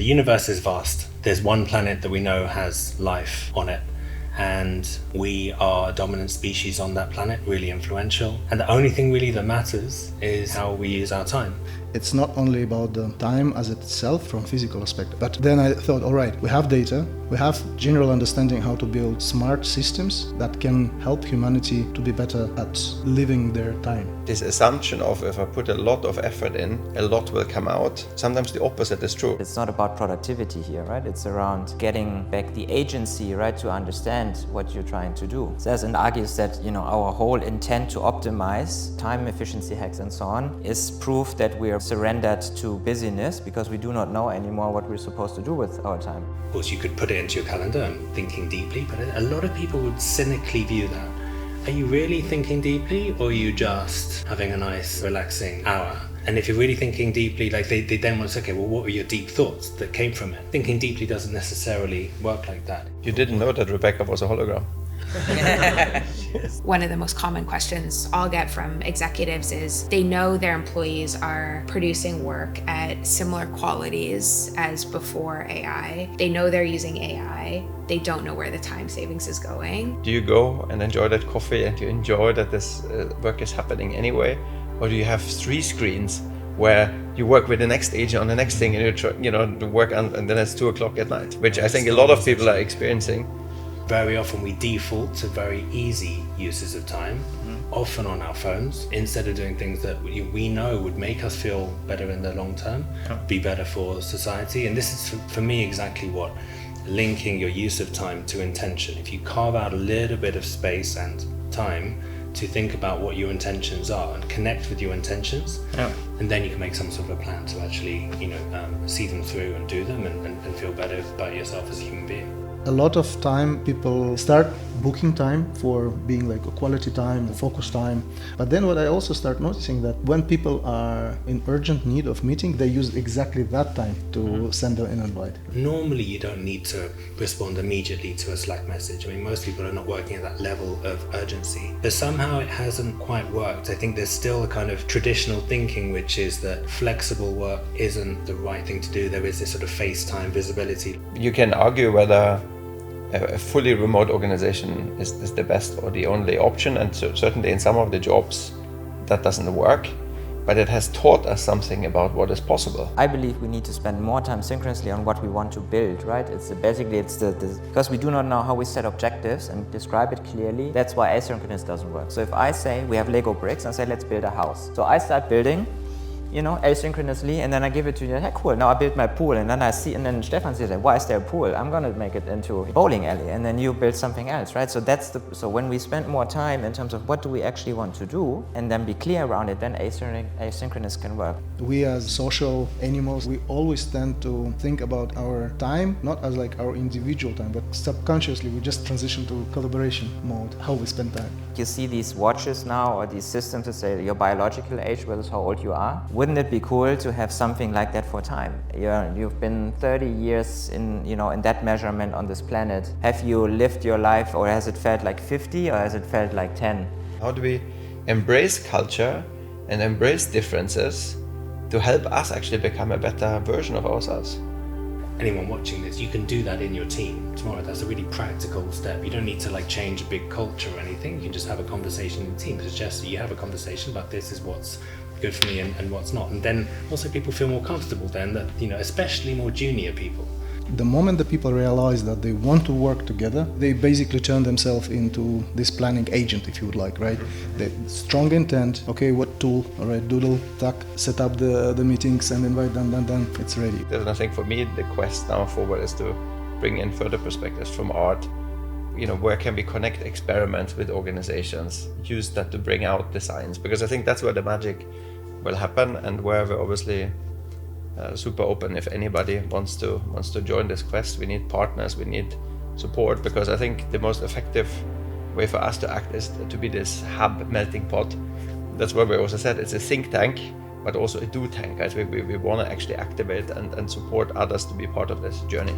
The universe is vast. There's one planet that we know has life on it, and we are a dominant species on that planet, really influential. And the only thing really that matters is how we use our time. It's not only about the time as itself from physical aspect, but then I thought, all right, we have data, we have general understanding how to build smart systems that can help humanity to be better at living their time. This assumption of if I put a lot of effort in, a lot will come out. Sometimes the opposite is true. It's not about productivity here, right? It's around getting back the agency, right, to understand what you're trying to do. Says and argues that, our whole intent to optimize time efficiency hacks and so on is proof that we are surrendered to busyness because we do not know anymore what we're supposed to do with our time. Of course, you could put it into your calendar and thinking deeply, but a lot of people would cynically view that. Are you really thinking deeply, or are you just having a nice, relaxing hour? And if you're really thinking deeply, like they then want to say, okay, well, what were your deep thoughts that came from it? Thinking deeply doesn't necessarily work like that. You didn't know that Rebecca was a hologram. One of the most common questions I'll get from executives is they know their employees are producing work at similar qualities as before AI. They know they're using AI. They don't know where the time savings is going. Do you go and enjoy that coffee and you enjoy that this work is happening anyway? Or do you have 3 screens where you work with the next agent on the next thing and you work on, and then it's 2:00 at night, which I think a lot of people are experiencing. Very often we default to very easy uses of time, often on our phones, instead of doing things that we know would make us feel better in the long term, be better for society. And this is for me exactly what linking your use of time to intention. If you carve out a little bit of space and time to think about what your intentions are and connect with your intentions, and then you can make some sort of a plan to actually see them through and do them and feel better about yourself as a human being. A lot of time people start booking time for being like a quality time, focus time. But then what I also start noticing that when people are in urgent need of meeting, they use exactly that time to send an invite. Normally you don't need to respond immediately to a Slack message. I mean, most people are not working at that level of urgency. But somehow it hasn't quite worked. I think there's still a kind of traditional thinking, which is that flexible work isn't the right thing to do. There is this sort of FaceTime visibility. You can argue whether a fully remote organization is the best or the only option, and certainly in some of the jobs that doesn't work, but it has taught us something about what is possible. I believe we need to spend more time synchronously on what we want to build, right? It's because we do not know how we set objectives and describe it clearly. That's why asynchronous doesn't work. So if I say we have Lego bricks and say let's build a house, so I start building asynchronously, and then I give it to you. Hey, cool, now I build my pool, and then then Stefan says, why is there a pool? I'm gonna make it into a bowling alley, and then you build something else, right? So when we spend more time in terms of what do we actually want to do, and then be clear around it, then asynchronous can work. We as social animals, we always tend to think about our time, not as like our individual time, but subconsciously we just transition to collaboration mode, how we spend time. You see these watches now, or these systems that say your biological age versus how old you are. Wouldn't it be cool to have something like that for time? You've been 30 years in that measurement on this planet. Have you lived your life, or has it felt like 50, or has it felt like 10? How do we embrace culture and embrace differences to help us actually become a better version of ourselves? Anyone watching this, you can do that in your team tomorrow. That's a really practical step. You don't need to change a big culture or anything. You can just have a conversation in the team. Suggest that you have a conversation about this is what's good for me and what's not. And then also people feel more comfortable then that, especially more junior people. The moment that people realize that they want to work together, they basically turn themselves into this planning agent, if you would like, right? The strong intent, okay, what tool, all right, Doodle, tack, set up the meetings and invite them, then it's ready. And I think for me, the quest now forward is to bring in further perspectives from art. Where can we connect experiments with organizations, use that to bring out designs, because I think that's where the magic will happen, and where we're obviously super open. If anybody wants to join this quest, we need partners, we need support, because I think the most effective way for us to act is to be this hub melting pot. That's why we also said it's a think tank, but also a do tank. Right? We want to actually activate and support others to be part of this journey.